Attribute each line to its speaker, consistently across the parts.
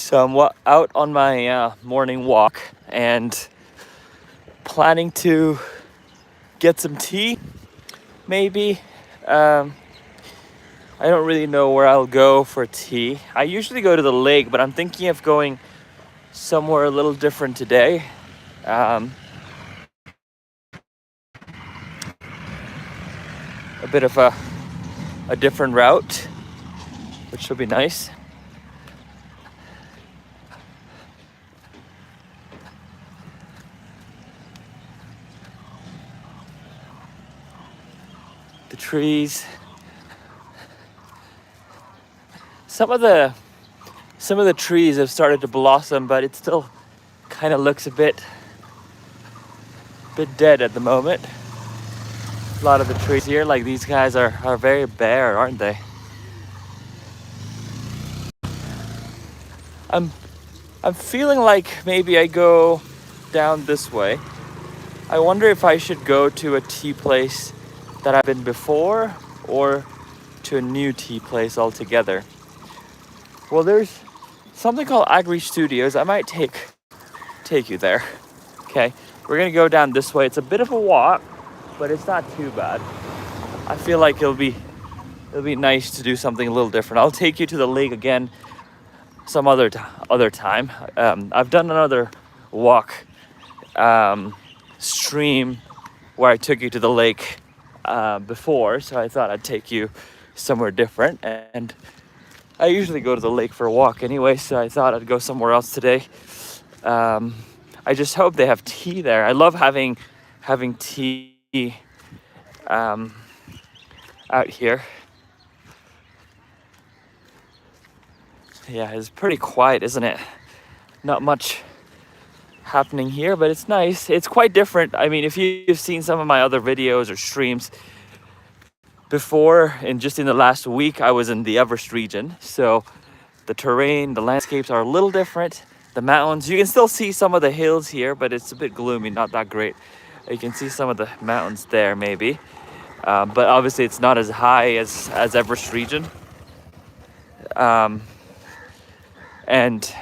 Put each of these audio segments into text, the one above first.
Speaker 1: So I'm out on my morning walk and planning to get some tea, maybe. Um, I don't really know where I'll go for tea. I usually go to the lake, but I'm thinking of going somewhere a little different today. Um, a bit of a different route, which will be nice. The trees. Some of the trees have started to blossom, but it still kind of looks a bit dead at the moment. A lot of the trees here, like these guys, are very bare, aren't they? I'm feeling like maybe I go down this way. I wonder if I should go to a tea place that I've been before or to a new tea place altogether. Well, there's something called Agri Studios. I might take you there. Okay, we're gonna go down this way. It's a bit of a walk, but it's not too bad. I feel like it'll be nice to do something a little different. I'll take you to the lake again some other time. I've done another walk stream where I took you to the lake before, so I thought I'd take you somewhere different. And I usually go to the lake for a walk anyway, so I thought I'd go somewhere else today. I just hope they have tea there. I love having tea out here. Yeah, it's pretty quiet, isn't it? Not much happening here, but it's nice. It's quite different. I mean, if you've seen some of my other videos or streams before, and just in the last week, I was in the Everest region. So the terrain, the landscapes are a little different. The mountains, you can still see some of the hills here, but it's a bit gloomy, not that great. You can see some of the mountains there, maybe. But obviously it's not as high as Everest region. And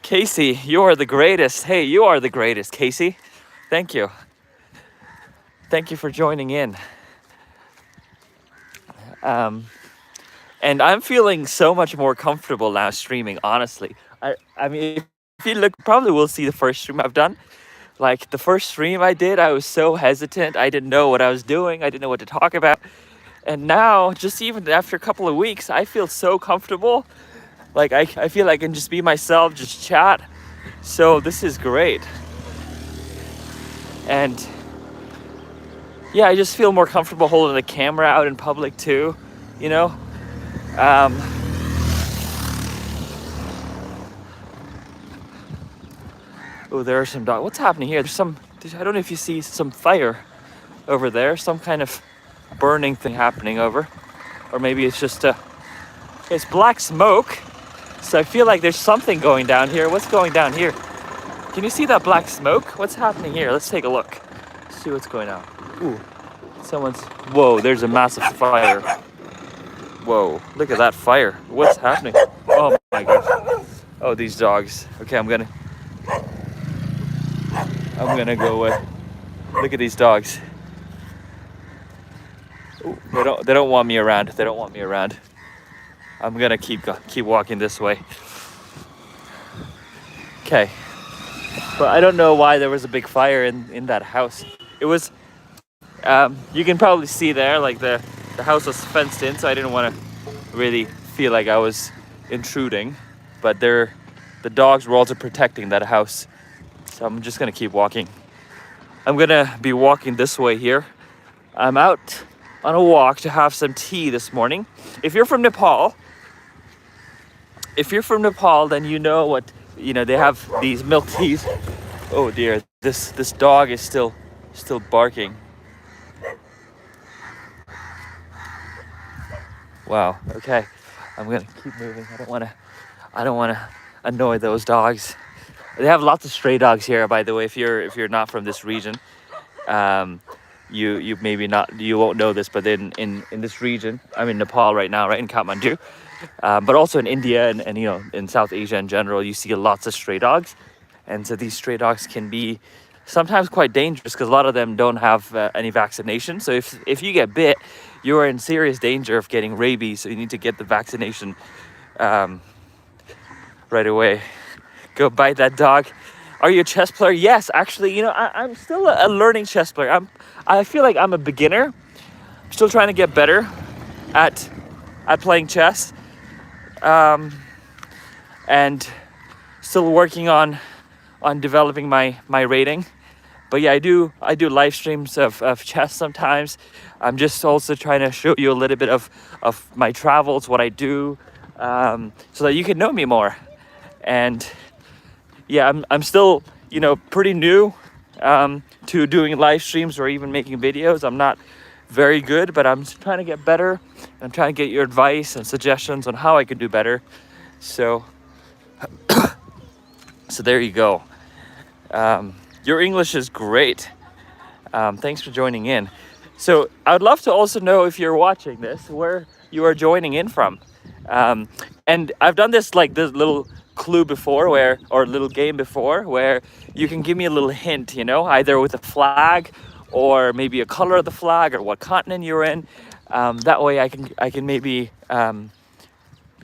Speaker 1: Casey, you are the greatest. Hey, you are the greatest, Casey. Thank you. Thank you for joining in. And I'm feeling so much more comfortable now streaming, honestly. I mean, if you look, probably will see the first stream I've done. Like the first stream I did, I was so hesitant. I didn't know what I was doing. I didn't know what to talk about. And now, just even after a couple of weeks, I feel so comfortable. Like I feel I can just be myself, just chat. So this is great. And yeah, I just feel more comfortable holding the camera out in public too, you know? Oh, there are some dogs. What's happening here? I don't know if you see some fire over there, some kind of burning thing happening over. Or maybe it's just it's black smoke. So I feel like there's something going down here. What's going down here? Can you see that black smoke? What's happening here? Let's take a look. See what's going on. Ooh, whoa, there's a massive fire. Whoa, look at that fire. What's happening? Oh my gosh. Oh, these dogs. Okay, I'm gonna go away. Look at these dogs. Ooh, they don't want me around. They don't want me around. I'm gonna keep walking this way. Okay. But I don't know why there was a big fire in that house. It was, you can probably see there, like the house was fenced in, so I didn't want to really feel like I was intruding. But the dogs were also protecting that house. So I'm just gonna keep walking. I'm gonna be walking this way here. I'm out on a walk to have some tea this morning. If you're from Nepal, then you know what, they have these milk teas. Oh dear, this dog is still barking. Wow. Okay, I'm gonna keep moving. I don't wanna annoy those dogs. They have lots of stray dogs here, by the way. If you're not from this region, you maybe not, you won't know this, but in this region, I'm in Nepal right now, right in Kathmandu, but also in India and you know, in South Asia in general, you see lots of stray dogs. And so these stray dogs can be sometimes quite dangerous because a lot of them don't have any vaccination. So if you get bit, you are in serious danger of getting rabies. So you need to get the vaccination um, right away. Go bite that dog. Are you a chess player? Yes, actually, you know, I'm still a learning chess player. I feel like I'm a beginner. I'm still trying to get better at playing chess, and still working on developing my rating. But yeah, I do live streams of chess sometimes. I'm just also trying to show you a little bit of my travels, what I do, so that you can know me more. And yeah, I'm still, you know, pretty new to doing live streams or even making videos. I'm not very good, but I'm trying to get better. I'm trying to get your advice and suggestions on how I can do better. So there you go. Your English is great. Thanks for joining in. So I would love to also know, if you're watching this, where you are joining in from. And I've done this little clue before, or a little game before, where you can give me a little hint, you know, either with a flag or maybe a color of the flag or what continent you're in. That way I can maybe kind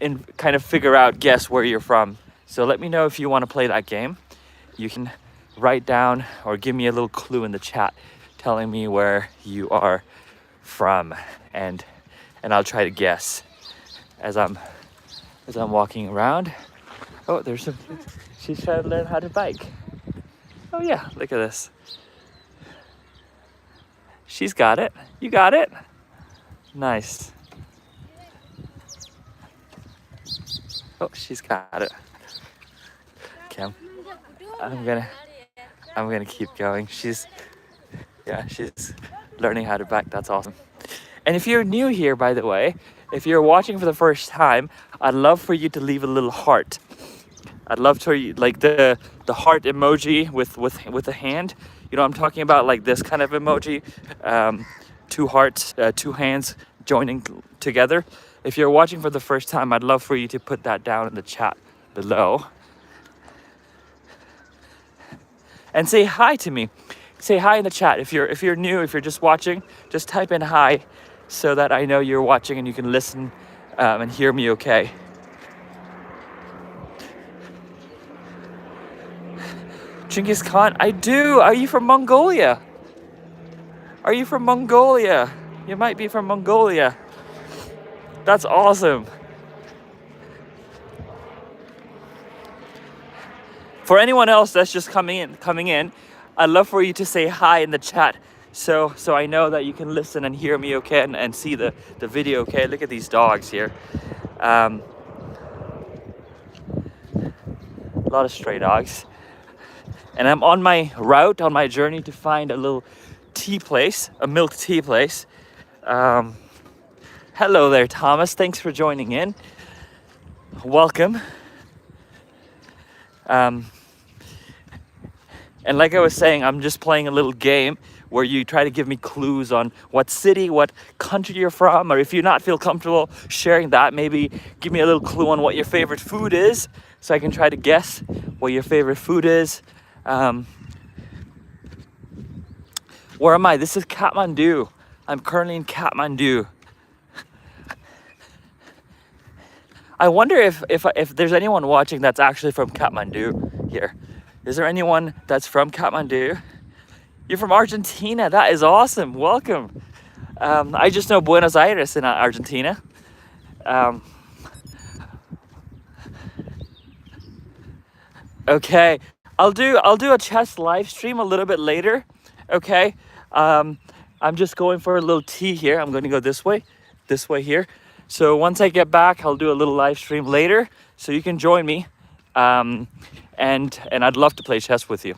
Speaker 1: of guess where you're from. So let me know if you want to play that game. You can write down or give me a little clue in the chat telling me where you are from, and I'll try to guess as I'm walking around. Oh, she's trying to learn how to bike. Oh yeah, look at this. She's got it. You got it? Nice. Oh, she's got it. Okay, I'm gonna keep going. She's learning how to bike. That's awesome. And if you're new here, by the way, if you're watching for the first time, I'd love for you to leave a little heart. I'd love to, like, the heart emoji with a hand. You know, I'm talking about, like this kind of emoji, two hearts, two hands joining together. If you're watching for the first time, I'd love for you to put that down in the chat below. And say hi to me. Say hi in the chat. If you're new, if you're just watching, just type in hi so that I know you're watching and you can listen and hear me okay. Genghis Khan, I do. Are you from Mongolia? Are you from Mongolia? You might be from Mongolia. That's awesome. For anyone else that's just coming in, I'd love for you to say hi in the chat so I know that you can listen and hear me okay and see the video okay. Look at these dogs here. A lot of stray dogs. And I'm on my route, on my journey to find a little tea place, a milk tea place. Hello there, Thomas. Thanks for joining in. Welcome. And like I was saying, I'm just playing a little game where you try to give me clues on what city, what country you're from, or if you not feel comfortable sharing that, maybe give me a little clue on what your favorite food is so I can try to guess what your favorite food is. Where am I? This is Kathmandu. I'm currently in Kathmandu. I wonder if there's anyone watching that's actually from Kathmandu here. Is there anyone that's from Kathmandu? You're from Argentina. That is awesome. Welcome. I just know Buenos Aires in Argentina. Okay, I'll do a chess live stream a little bit later. Okay, I'm just going for a little tea here. I'm going to go this way here. So once I get back, I'll do a little live stream later, so you can join me. And I'd love to play chess with you.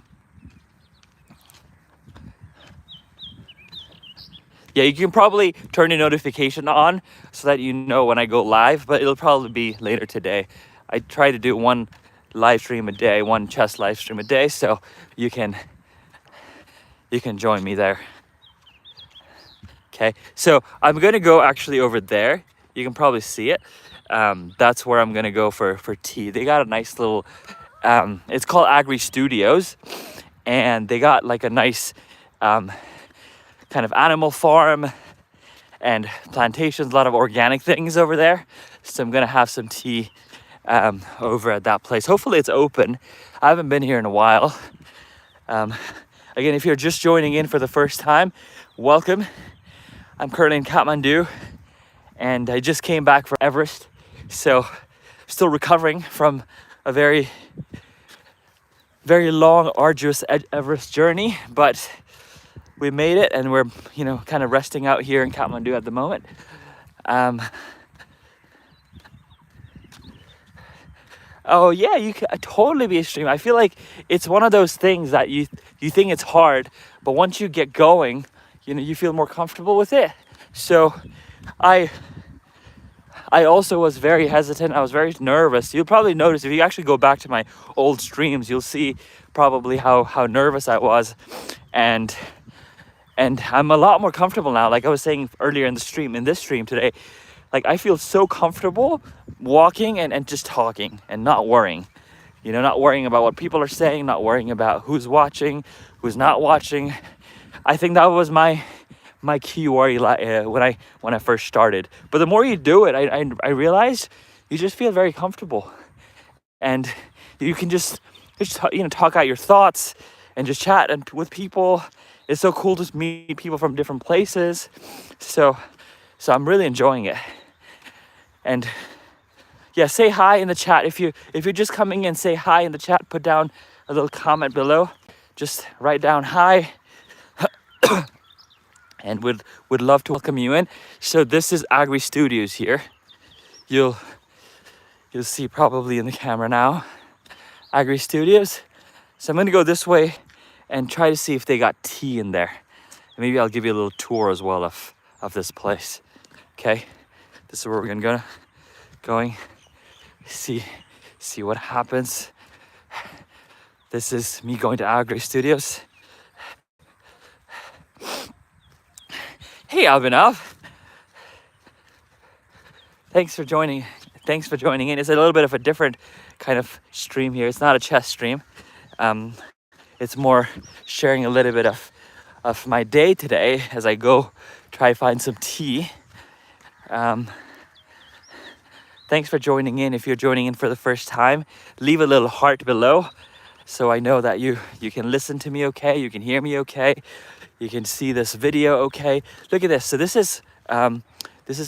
Speaker 1: Yeah, you can probably turn your notification on so that you know when I go live, but it'll probably be later today. I try to do one live stream a day, one chess live stream a day, so you can join me there. Okay, so I'm gonna go actually over there. You can probably see it. That's where I'm gonna go for tea. They got a nice little, it's called Agri Studios, and they got like a nice kind of animal farm and plantations, a lot of organic things over there. So I'm gonna have some tea over at that place. Hopefully it's open. I haven't been here in a while. Again, if you're just joining in for the first time, welcome. I'm currently in Kathmandu, and I just came back from Everest, so still recovering from a very, very long, arduous Everest journey, but we made it, and we're, you know, kind of resting out here in Kathmandu at the moment. Oh yeah, you can totally be a streamer. I feel like it's one of those things that you think it's hard, but once you get going, you know, you feel more comfortable with it. So I also was very hesitant. I was very nervous. You'll probably notice if you actually go back to my old streams, you'll see probably how nervous I was, and I'm a lot more comfortable now. Like I was saying earlier in this stream today, like I feel so comfortable walking and just talking and not worrying, you know, not worrying about what people are saying, not worrying about who's watching, who's not watching. I think that was my key worry when I first started. But the more you do it, I realized you just feel very comfortable, and you can just you know, talk out your thoughts and just chat and with people. It's so cool to meet people from different places. So I'm really enjoying it. And yeah, say hi in the chat. If you're just coming in, say hi in the chat. Put down a little comment below. Just write down hi. And would love to welcome you in. So this is Agri Studios here. You'll see probably in the camera now. Agri Studios. So I'm gonna go this way and try to see if they got tea in there. And maybe I'll give you a little tour as well of this place. Okay, this is where we're gonna going. See what happens. This is me going to Agri Studios. Hey Abhinav. Thanks for joining in. It's a little bit of a different kind of stream here. It's not a chess stream. It's more sharing a little bit of my day today as I go try to find some tea. Thanks for joining in. If you're joining in for the first time, leave a little heart below so I know that you can listen to me okay, you can hear me okay, you can see this video okay. Look at this. So this is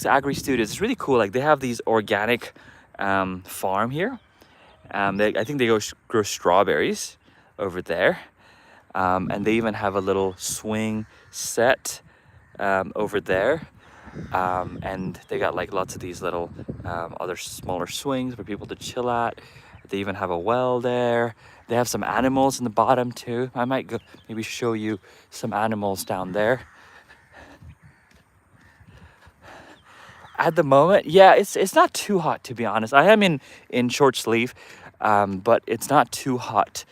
Speaker 1: Agri Studios. It's really cool. Like they have these organic farm here. I think they grow strawberries over there. And they even have a little swing set over there. And they got like lots of these little other smaller swings for people to chill at. They even have a well there. They have some animals in the bottom too. I might go maybe show you some animals down there. At the moment, yeah, it's not too hot, to be honest. I am in short sleeve, but it's not too hot.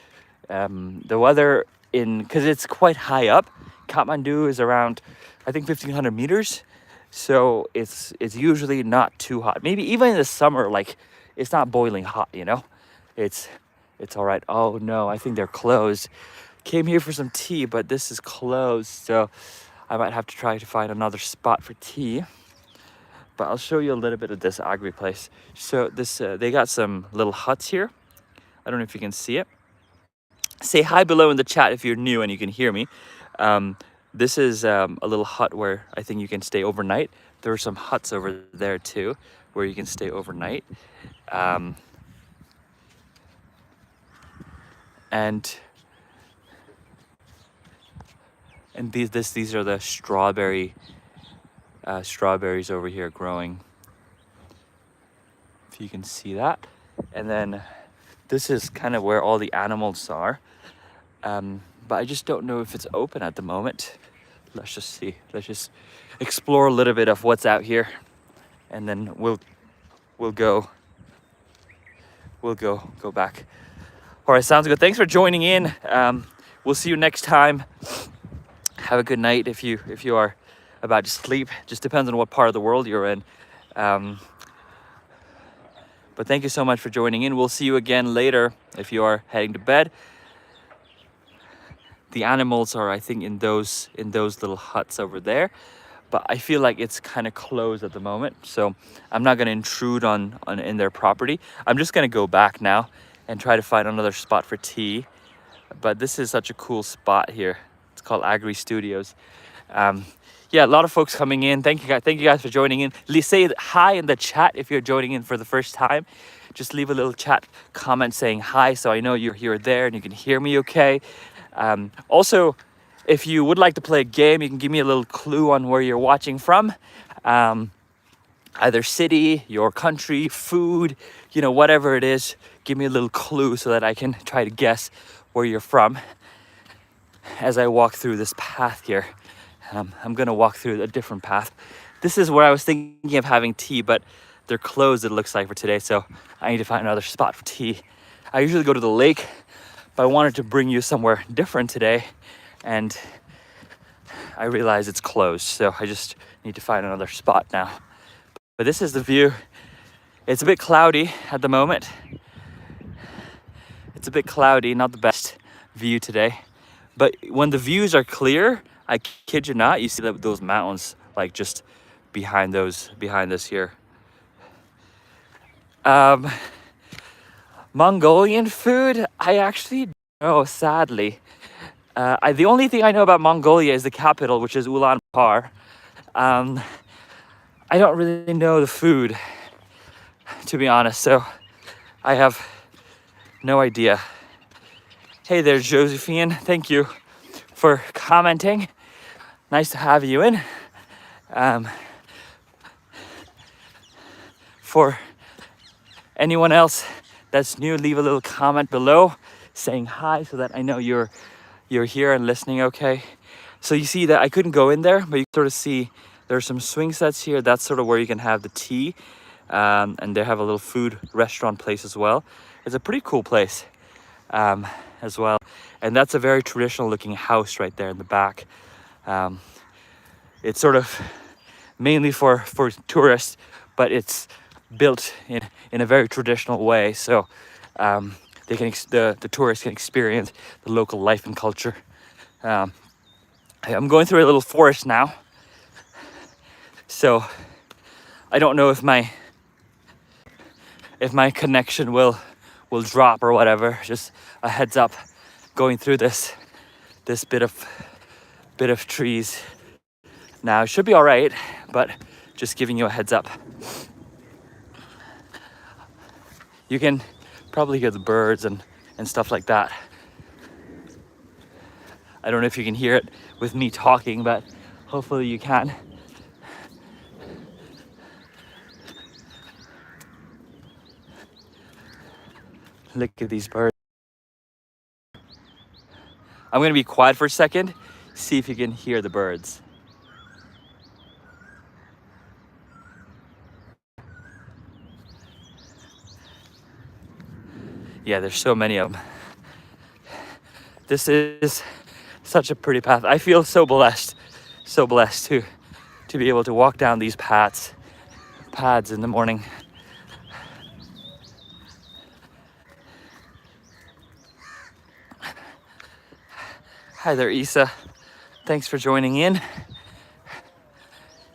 Speaker 1: The weather because it's quite high up. Kathmandu is around, I think, 1,500 meters. So it's usually not too hot. Maybe even in the summer, like it's not boiling hot, you know? It's all right. Oh no, I think they're closed. Came here for some tea, but this is closed. So I might have to try to find another spot for tea. But I'll show you a little bit of this agri place. So they got some little huts here. I don't know if you can see it. Say hi below in the chat if you're new and you can hear me. This is a little hut where I think you can stay overnight. There are some huts over there too where you can stay overnight. And these are the strawberries over here growing. If you can see that. And then this is kind of where all the animals are. But I just don't know if it's open at the moment. Let's just see. Let's just explore a little bit of what's out here, and then we'll go back. All right, sounds good. Thanks for joining in. We'll see you next time. Have a good night if you are about to sleep. Just depends on what part of the world you're in. But thank you so much for joining in. We'll see you again later if you are heading to bed. The animals are, I think, in those little huts over there. But I feel like it's kind of closed at the moment, so I'm not going to intrude on in their property. I'm just going to go back now and try to find another spot for tea. But this is such a cool spot here. It's called Agri Studios. Yeah, a lot of folks coming in. Thank you guys for joining in. Say hi in the chat if you're joining in for the first time. Just leave a little chat comment saying hi, so I know you're there and you can hear me okay. Also, if you would like to play a game, you can give me a little clue on where you're watching from. Either city, your country, food, whatever it is. Give me a little clue so that I can try to guess where you're from as I walk through this path here. I'm gonna walk through a different path. This is where I was thinking of having tea, but they're closed, it looks like, for today, so I need to find another spot for tea. I usually go to the lake, but I wanted to bring you somewhere different today, and I realize it's closed, so I just need to find another spot now. But this is the view. It's a bit cloudy at the moment. It's a bit cloudy, not the best view today. But when the views are clear, I kid you not, you see those mountains like just behind us here. Mongolian food, I actually don't know, sadly. The only thing I know about Mongolia is the capital, which is Ulaanbaatar. I don't really know the food, to be honest, so I have no idea. Hey there, Josephine. Thank you for commenting. Nice to have you in. For anyone else that's new, leave a little comment below saying hi so that I know you're here and listening okay. So you see that I couldn't go in there, but you sort of see there's some swing sets here. That's sort of where you can have the tea. And they have a little food restaurant place as well. It's a pretty cool place as well. And that's a very traditional looking house right there in the back. It's sort of mainly for tourists, but it's built in a very traditional way. So the tourists can experience the local life and culture. I'm going through a little forest now. So I don't know if my connection will drop or whatever. Just a heads up, going through this bit of trees now. It should be all right, but just giving you a heads up. You can probably hear the birds and stuff like that. I don't know if you can hear it with me talking, but hopefully you can. Look at these birds. I'm gonna be quiet for a second, see if you can hear the birds. Yeah, there's so many of them. This is such a pretty path. I feel so blessed to be able to walk down these paths in the morning. Hi there, Isa. Thanks for joining in.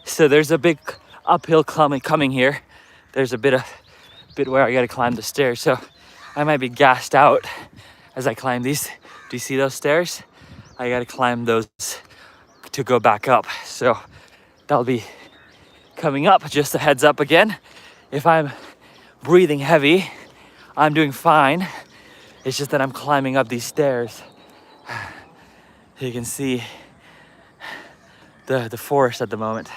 Speaker 1: So there's a big uphill coming here. There's a bit where I gotta climb the stairs, so I might be gassed out as I climb these. Do you see those stairs? I gotta climb those to go back up. So that'll be coming up. Just a heads up again. If I'm breathing heavy, I'm doing fine. It's just that I'm climbing up these stairs. You can see the forest at the moment.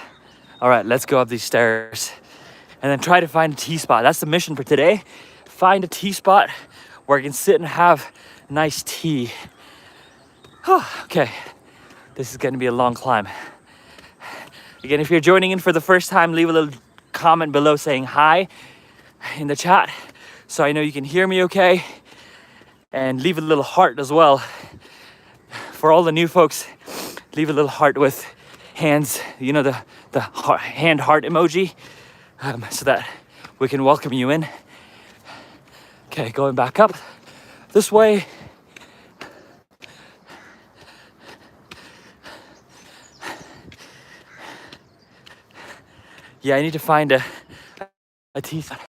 Speaker 1: All right, let's go up these stairs and then try to find a tea spot. That's the mission for today. Find a tea spot where I can sit and have nice tea. Okay, this is gonna be a long climb. Again, if you're joining in for the first time, leave a little comment below saying hi in the chat so I know you can hear me okay. And leave a little heart as well. For all the new folks, leave a little heart with hands, you know, the hand heart emoji, so that we can welcome you in. Okay, going back up this way. Yeah, I need to find a tea spot.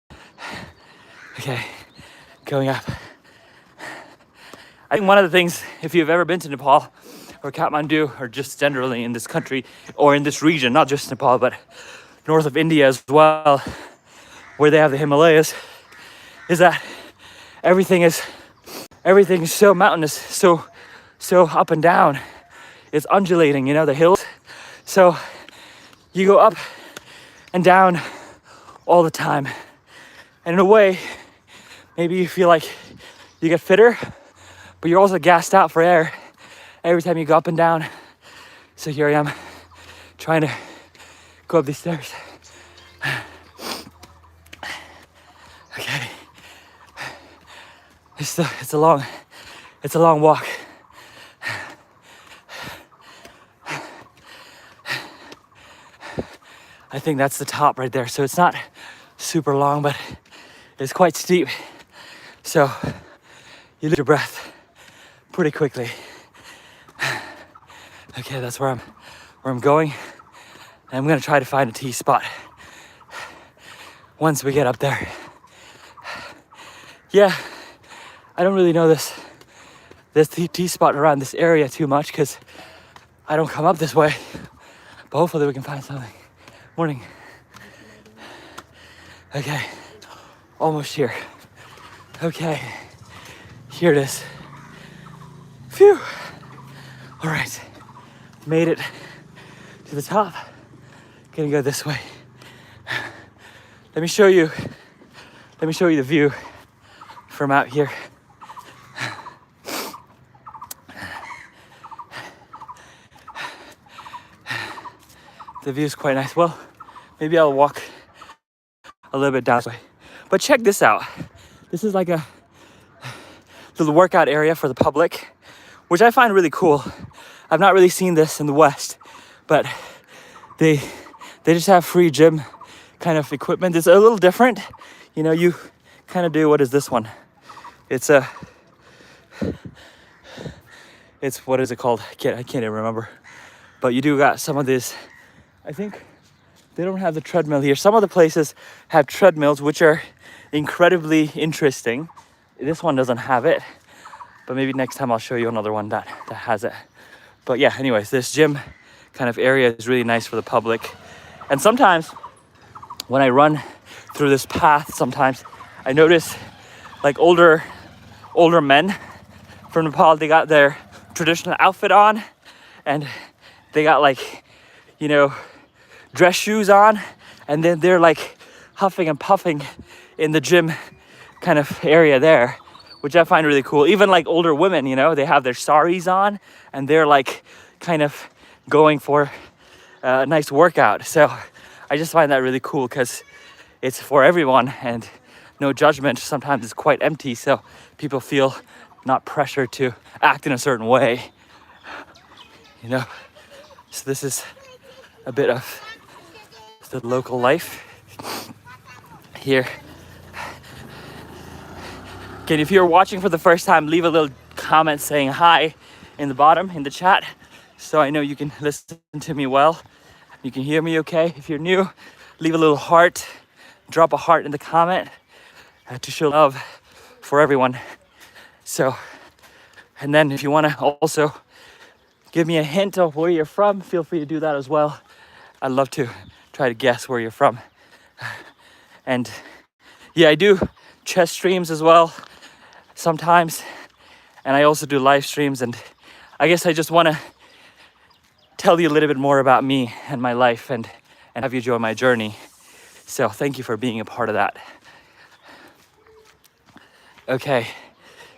Speaker 1: Okay, going up. I think one of the things, if you've ever been to Nepal or Kathmandu, or just generally in this country or in this region, not just Nepal, but north of India as well, where they have the Himalayas, is that everything is so mountainous, so up and down. It's undulating, you know, the hills. So you go up and down all the time. And in a way, maybe you feel like you get fitter, but you're also gassed out for air every time you go up and down. So here I am trying to go up these stairs. Okay. It's a long walk. I think that's the top right there. So it's not super long, but it's quite steep. So you lose your breath pretty quickly. Okay, that's where I'm going. And I'm gonna try to find a tea spot once we get up there. Yeah, I don't really know this tea spot around this area too much because I don't come up this way. But hopefully we can find something. Morning. Okay, almost here. Okay, here it is. Phew. All right, made it to the top. Gonna go this way. Let me show you the view from out here. The view is quite nice. Well, maybe I'll walk a little bit down this way. But check this out. This is like a little workout area for the public, which I find really cool. I've not really seen this in the West, but they just have free gym kind of equipment. It's a little different. You know, you kind of do, what is this one? It's what is it called? I can't even remember. But you do got some of this. I think they don't have the treadmill here. Some of the places have treadmills, which are incredibly interesting. This one doesn't have it, but maybe next time I'll show you another one that has it. But yeah, anyways, this gym kind of area is really nice for the public. And sometimes when I run through this path, sometimes I notice like older men from Nepal, they got their traditional outfit on and they got like, you know, dress shoes on, and then they're like huffing and puffing in the gym kind of area there, which I find really cool. Even like older women, you know, they have their saris on and they're like kind of going for a nice workout. So I just find that really cool because it's for everyone and no judgment. Sometimes it's quite empty, so people feel not pressured to act in a certain way, you know. So this is a bit of the local life here. Okay, if you're watching for the first time, leave a little comment saying hi in the bottom in the chat so I know you can listen to me well. You can hear me okay. If you're new, leave a little heart, drop a heart in the comment to show love for everyone. So, and then if you want to also give me a hint of where you're from, feel free to do that as well. I'd love to try to guess where you're from. And yeah, I do chess streams as well sometimes, and I also do live streams, and I guess I just want to tell you a little bit more about me and my life and have you join my journey. So thank you for being a part of that. Okay,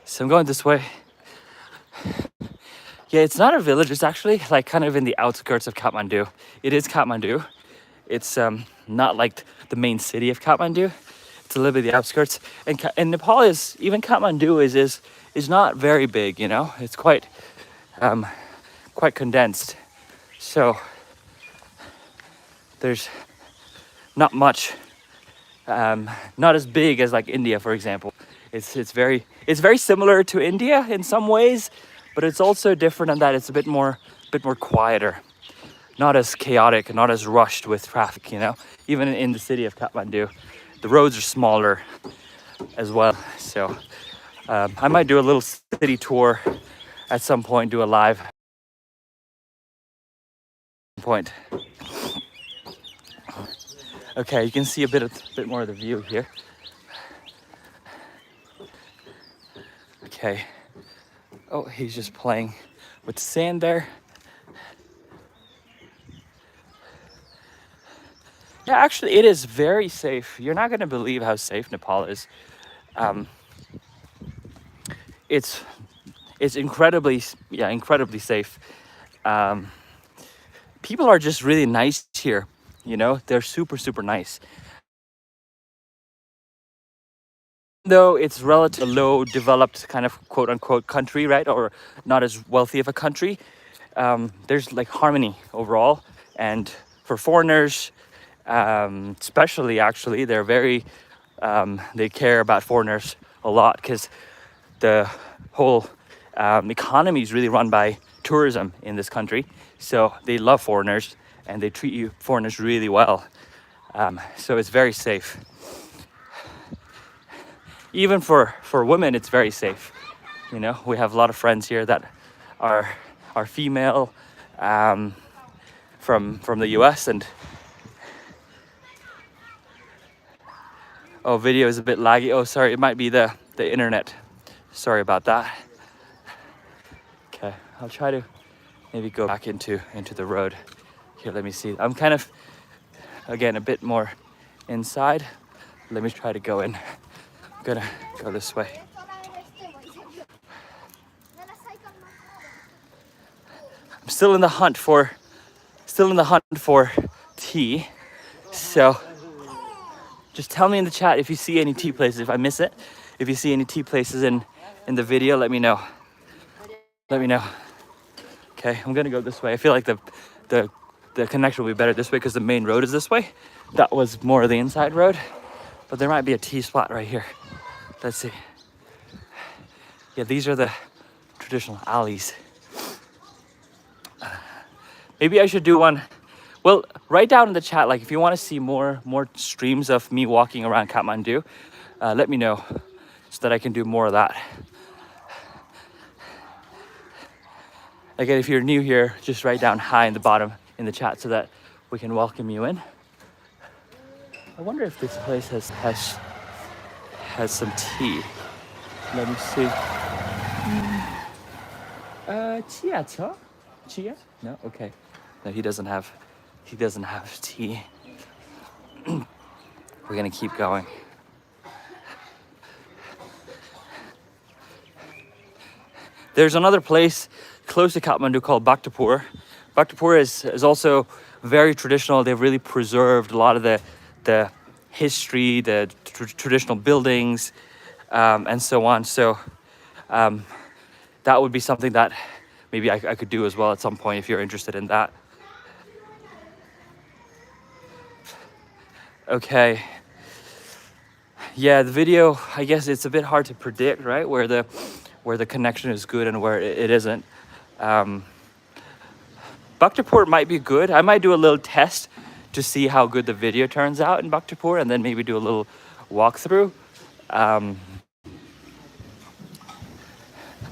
Speaker 1: so I'm going this way. Yeah, it's not a village. It's actually like kind of in the outskirts of Kathmandu. It is Kathmandu. It's not like the main city of Kathmandu. It's a little bit the outskirts. And Nepal is, even Kathmandu is not very big, you know. It's quite condensed. So there's not much, not as big as like India, for example. It's very similar to India in some ways, but it's also different in that it's a bit more quieter, not as chaotic, not as rushed with traffic. You know, even in the city of Kathmandu, the roads are smaller as well. So I might do a little city tour at some point, do a live point. Okay, you can see a bit more of the view here. Okay. Oh, he's just playing with sand there. Yeah, actually, it is very safe. You're not going to believe how safe Nepal is. It's incredibly safe. People are just really nice here. You know, they're super nice. Though it's relatively low developed kind of quote unquote country, right? Or not as wealthy of a country. There's like harmony overall. And for foreigners, especially actually, they're very, they care about foreigners a lot because the whole economy is really run by tourism in this country. So they love foreigners and they treat you foreigners really well. So it's very safe. Even for women, it's very safe. You know, we have a lot of friends here that are female, from the US, and oh, video is a bit laggy. Oh, sorry, it might be the internet. Sorry about that. Okay, I'll try to maybe go back into the road. Here, let me see. I'm kind of, again, a bit more inside. Let me try to go in. I'm gonna go this way. I'm still in the hunt for tea. So just tell me in the chat if you see any tea places, if I miss it. If you see any tea places in the video, let me know. Let me know. Okay, I'm gonna go this way. I feel like the connection will be better this way because the main road is this way. That was more of the inside road, but there might be a tea spot right here. Let's see. Yeah, these are the traditional alleys. Maybe I should do one. Well, write down in the chat, like if you want to see more streams of me walking around Kathmandu, let me know so that I can do more of that. Again, if you're new here, just write down hi in the bottom in the chat so that we can welcome you in. I wonder if this place has some tea. Let me see. Chia? Chia? No? Okay. No, he doesn't have tea. We're gonna keep going. There's another place close to Kathmandu called Bhaktapur. Bhaktapur is also very traditional. They've really preserved a lot of the history, the traditional buildings, and so on. So that would be something that maybe I could do as well at some point if you're interested in that. Okay. Yeah, the video, I guess it's a bit hard to predict, right? Where the connection is good and where it isn't. Bhaktapur might be good. I might do a little test to see how good the video turns out in Bhaktapur and then maybe do a little walkthrough.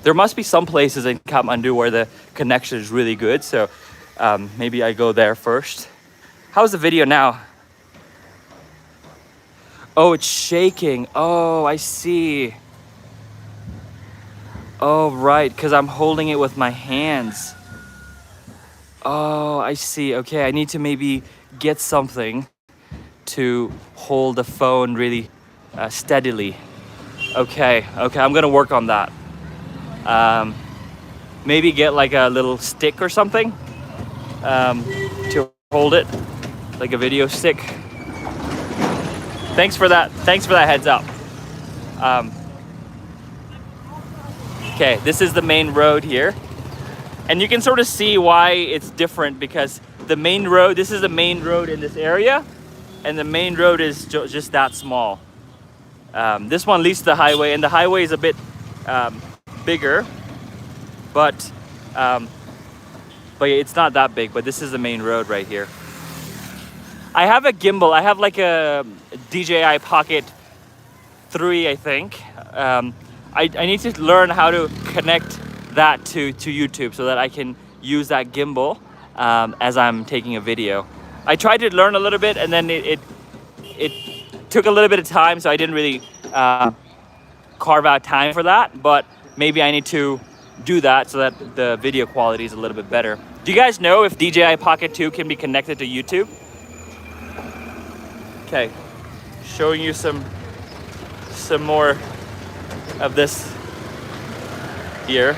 Speaker 1: There must be some places in Kathmandu where the connection is really good. So maybe I go there first. How's the video now? Oh, it's shaking. Oh, I see. Oh, right, because I'm holding it with my hands. Oh, I see. Okay, I need to maybe get something to hold the phone really steadily. Okay, I'm gonna work on that. Maybe get like a little stick or something to hold it, like a video stick. Thanks for that heads up. Okay, this is the main road here. And you can sort of see why it's different, because the main road, this is the main road in this area, and the main road is just that small. This one leads to the highway, and the highway is a bit bigger, but it's not that big. But this is the main road right here. I have a gimbal. I have like a DJI Pocket 3, I think. I need to learn how to connect that to YouTube so that I can use that gimbal as I'm taking a video. I tried to learn a little bit, and then it took a little bit of time, so I didn't really carve out time for that. But maybe I need to do that so that the video quality is a little bit better. Do you guys know if DJI Pocket 2 can be connected to YouTube? Okay, showing you some more of this here.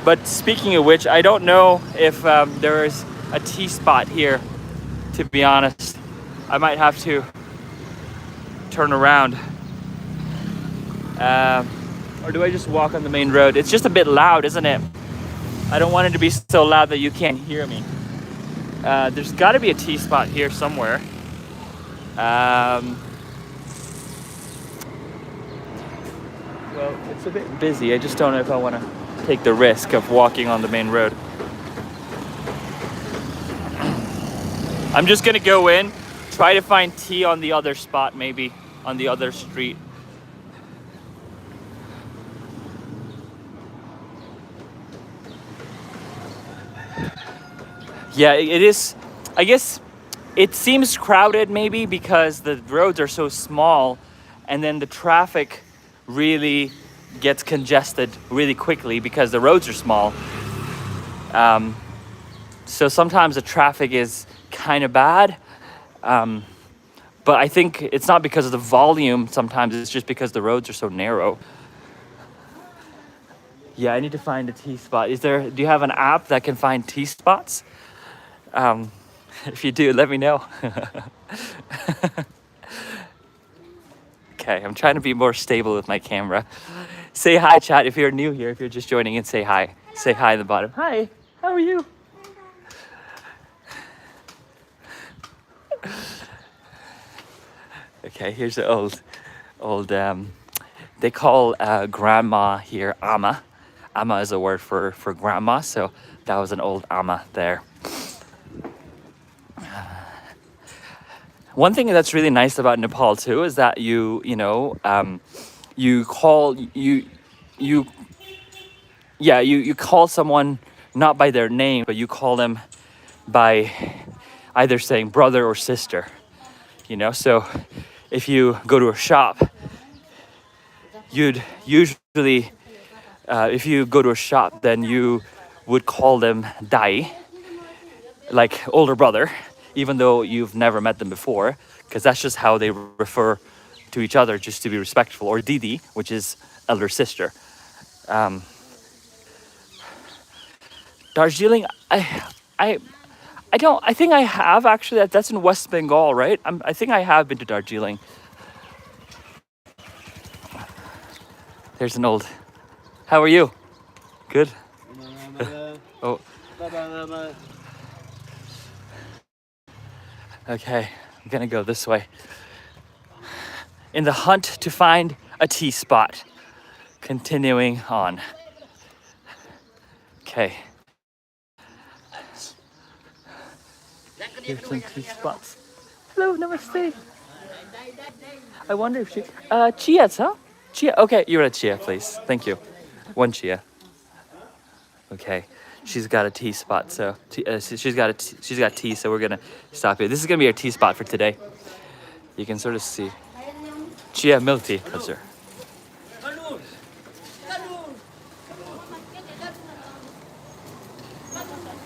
Speaker 1: But speaking of which, I don't know if there is a tea spot here, to be honest. I might have to turn around. Or do I just walk on the main road? It's just a bit loud, isn't it? I don't want it to be so loud that you can't hear me. There's got to be a tea spot here somewhere. Well, it's a bit busy. I just don't know if I want to take the risk of walking on the main road. I'm just gonna go in, try to find tea on the other spot, maybe on the other street. Yeah, it is. I guess it seems crowded maybe because the roads are so small, and then the traffic really gets congested really quickly because the roads are small. So sometimes the traffic is kind of bad. But I think it's not because of the volume. Sometimes it's just because the roads are so narrow. Yeah, I need to find a tea spot. Do you have an app that can find tea spots? If you do, let me know. Okay, I'm trying to be more stable with my camera. Say hi, chat, if you're new here. If you're just joining in, say hi. Say hi at the bottom. Hi, how are you? Okay, here's the old, they call grandma here ama. Ama is a word for grandma, so that was an old ama there. One thing that's really nice about Nepal too is that you call someone not by their name, but you call them by either saying brother or sister. So if you go to a shop, you'd usually, if you go to a shop, then you would call them dai, like older brother, even though you've never met them before, because that's just how they refer to each other, just to be respectful, or didi, which is elder sister. Darjeeling, I think I have actually. That's in West Bengal, right? I think I have been to Darjeeling. There's an old. How are you? Good. Oh. Okay, I'm gonna go this way. In the hunt to find a tea spot. Continuing on. Okay. Here's some tea spots. Hello, namaste. I wonder if chia, huh? Chia. Okay, you're a chia, please. Thank you. One chia. Okay. She's got a tea spot, so she's got tea, so we're gonna stop here. This is gonna be our tea spot for today. You can sort of see. Chia milk tea, sir.